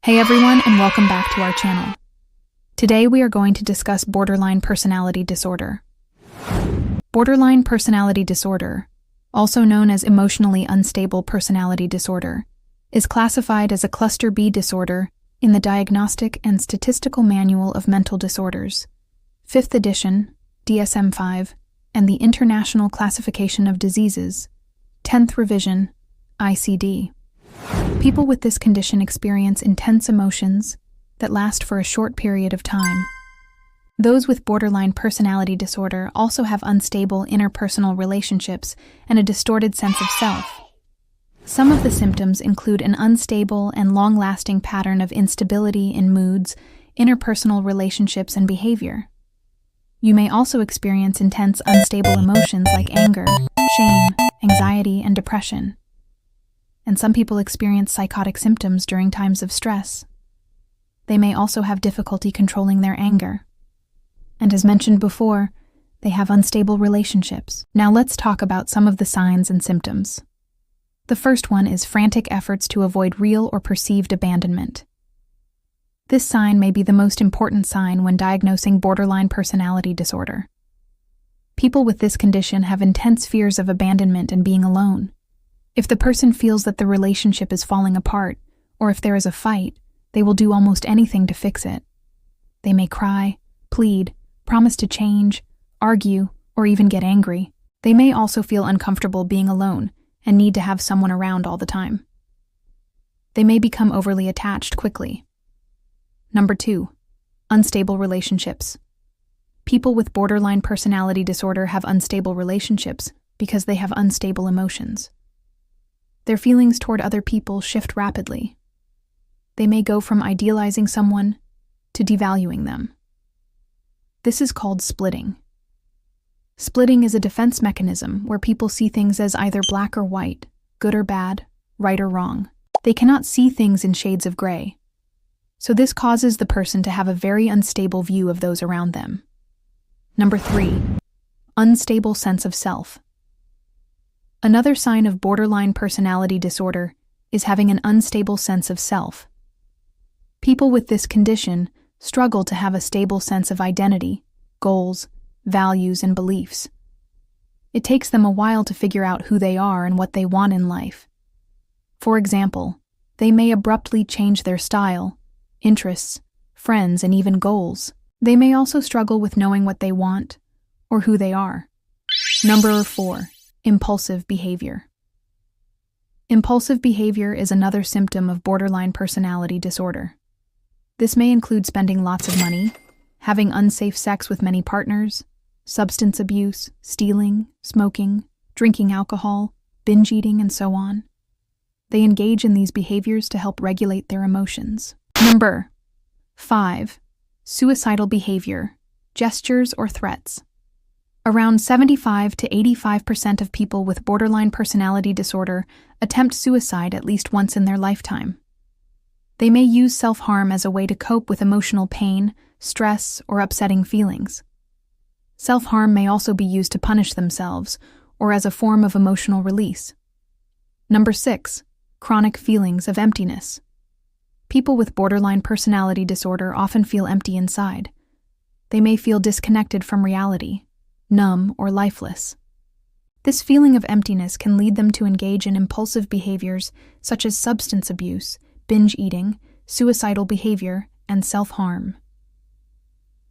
Hey everyone, and welcome back to our channel. Today we are going to discuss borderline personality disorder. Borderline personality disorder, also known as emotionally unstable personality disorder, is classified as a cluster B disorder in the Diagnostic and Statistical Manual of Mental Disorders, 5th edition, DSM-5, and the International Classification of Diseases, 10th revision, ICD. People with this condition experience intense emotions that last for a short period of time. Those with borderline personality disorder also have unstable interpersonal relationships and a distorted sense of self. Some of the symptoms include an unstable and long-lasting pattern of instability in moods, interpersonal relationships, and behavior. You may also experience intense unstable emotions like anger, shame, anxiety, and depression. And some people experience psychotic symptoms during times of stress. They may also have difficulty controlling their anger. And as mentioned before, they have unstable relationships. Now let's talk about some of the signs and symptoms. The first one is frantic efforts to avoid real or perceived abandonment. This sign may be the most important sign when diagnosing borderline personality disorder. People with this condition have intense fears of abandonment and being alone. If the person feels that the relationship is falling apart, or if there is a fight, they will do almost anything to fix it. They may cry, plead, promise to change, argue, or even get angry. They may also feel uncomfortable being alone and need to have someone around all the time. They may become overly attached quickly. Number 2, unstable relationships. People with borderline personality disorder have unstable relationships because they have unstable emotions. Their feelings toward other people shift rapidly. They may go from idealizing someone to devaluing them. This is called splitting. Splitting is a defense mechanism where people see things as either black or white, good or bad, right or wrong. They cannot see things in shades of gray. So this causes the person to have a very unstable view of those around them. Number 3, unstable sense of self. Another sign of borderline personality disorder is having an unstable sense of self. People with this condition struggle to have a stable sense of identity, goals, values, and beliefs. It takes them a while to figure out who they are and what they want in life. For example, they may abruptly change their style, interests, friends, and even goals. They may also struggle with knowing what they want or who they are. Number 4. Impulsive behavior. Impulsive behavior is another symptom of borderline personality disorder. This may include spending lots of money, having unsafe sex with many partners, substance abuse, stealing, smoking, drinking alcohol, binge eating, and so on. They engage in these behaviors to help regulate their emotions. Number 5. Suicidal behavior, gestures or threats. Around 75 to 85% of people with borderline personality disorder attempt suicide at least once in their lifetime. They may use self-harm as a way to cope with emotional pain, stress, or upsetting feelings. Self-harm may also be used to punish themselves or as a form of emotional release. Number 6. Chronic feelings of emptiness. People with borderline personality disorder often feel empty inside. They may feel disconnected from reality, numb, or lifeless. This feeling of emptiness can lead them to engage in impulsive behaviors such as substance abuse, binge eating, suicidal behavior, and self-harm.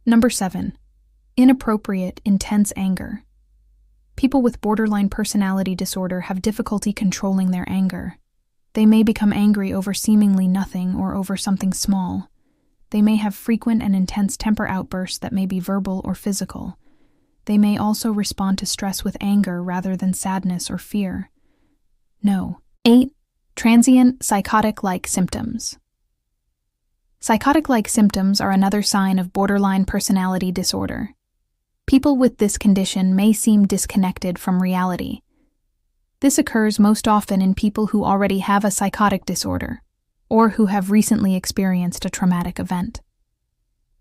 Number 7. Inappropriate, intense anger. People with borderline personality disorder have difficulty controlling their anger. They may become angry over seemingly nothing or over something small. They may have frequent and intense temper outbursts that may be verbal or physical. They may also respond to stress with anger rather than sadness or fear. 8. Transient psychotic-like symptoms. Psychotic-like symptoms are another sign of borderline personality disorder. People with this condition may seem disconnected from reality. This occurs most often in people who already have a psychotic disorder or who have recently experienced a traumatic event.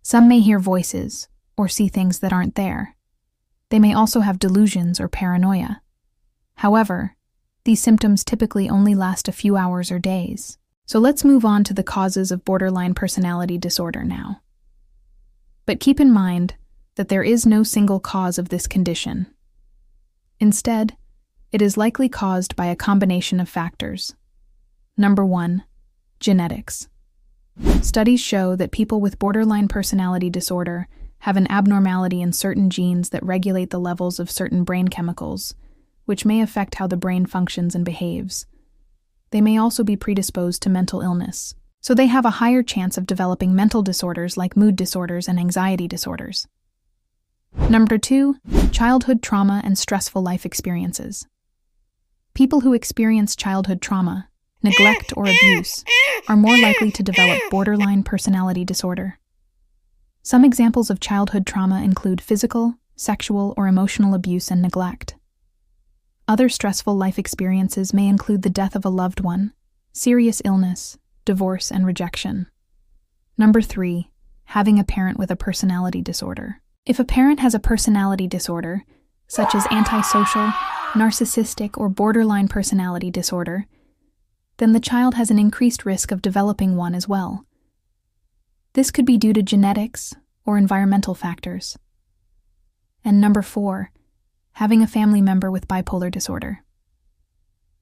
Some may hear voices or see things that aren't there. They may also have delusions or paranoia. However, these symptoms typically only last a few hours or days. So let's move on to the causes of borderline personality disorder now. But keep in mind that there is no single cause of this condition. Instead, it is likely caused by a combination of factors. Number 1, genetics. Studies show that people with borderline personality disorder have an abnormality in certain genes that regulate the levels of certain brain chemicals, which may affect how the brain functions and behaves. They may also be predisposed to mental illness, so they have a higher chance of developing mental disorders like mood disorders and anxiety disorders. Number 2, childhood trauma and stressful life experiences. People who experience childhood trauma, neglect, or abuse are more likely to develop borderline personality disorder. Some examples of childhood trauma include physical, sexual, or emotional abuse and neglect. Other stressful life experiences may include the death of a loved one, serious illness, divorce, and rejection. Number 3, having a parent with a personality disorder. If a parent has a personality disorder, such as antisocial, narcissistic, or borderline personality disorder, then the child has an increased risk of developing one as well. This could be due to genetics or environmental factors. And number 4, having a family member with bipolar disorder.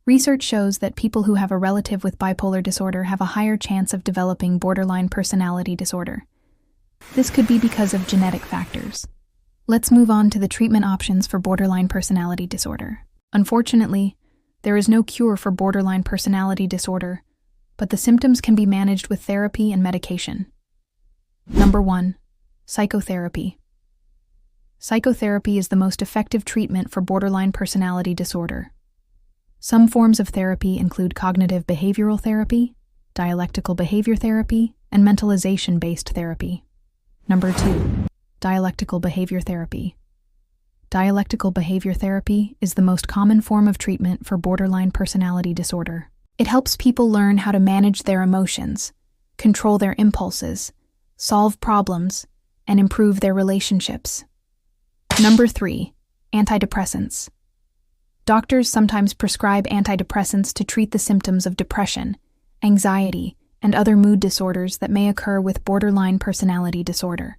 Research shows that people who have a relative with bipolar disorder have a higher chance of developing borderline personality disorder. This could be because of genetic factors. Let's move on to the treatment options for borderline personality disorder. Unfortunately, there is no cure for borderline personality disorder, but the symptoms can be managed with therapy and medication. Number 1, psychotherapy. Psychotherapy is the most effective treatment for borderline personality disorder. Some forms of therapy include cognitive behavioral therapy, dialectical behavior therapy, and mentalization-based therapy. Number 2, dialectical behavior therapy. Dialectical behavior therapy is the most common form of treatment for borderline personality disorder. It helps people learn how to manage their emotions, control their impulses, solve problems, and improve their relationships. Number 3, antidepressants. Doctors sometimes prescribe antidepressants to treat the symptoms of depression, anxiety, and other mood disorders that may occur with borderline personality disorder.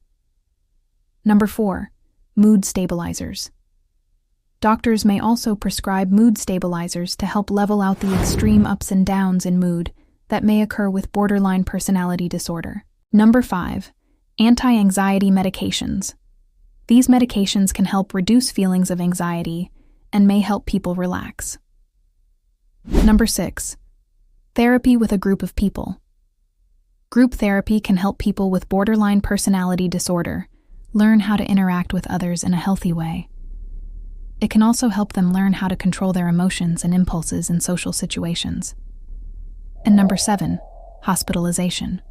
Number 4, mood stabilizers. Doctors may also prescribe mood stabilizers to help level out the extreme ups and downs in mood that may occur with borderline personality disorder. Number 5, anti-anxiety medications. These medications can help reduce feelings of anxiety and may help people relax. Number 6, therapy with a group of people. Group therapy can help people with borderline personality disorder learn how to interact with others in a healthy way. It can also help them learn how to control their emotions and impulses in social situations. And number 7, hospitalization.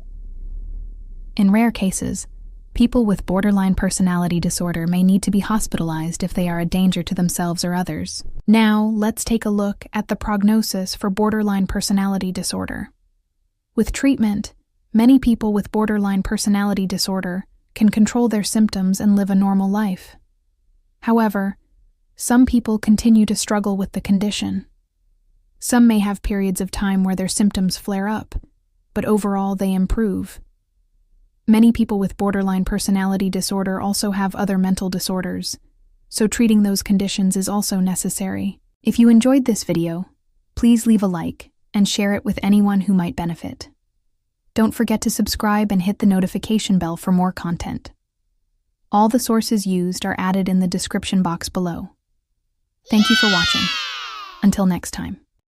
In rare cases, people with borderline personality disorder may need to be hospitalized if they are a danger to themselves or others. Now, let's take a look at the prognosis for borderline personality disorder. With treatment, many people with borderline personality disorder can control their symptoms and live a normal life. However, some people continue to struggle with the condition. Some may have periods of time where their symptoms flare up, but overall they improve. Many people with borderline personality disorder also have other mental disorders, so treating those conditions is also necessary. If you enjoyed this video, please leave a like and share it with anyone who might benefit. Don't forget to subscribe and hit the notification bell for more content. All the sources used are added in the description box below. Thank you for watching. Until next time.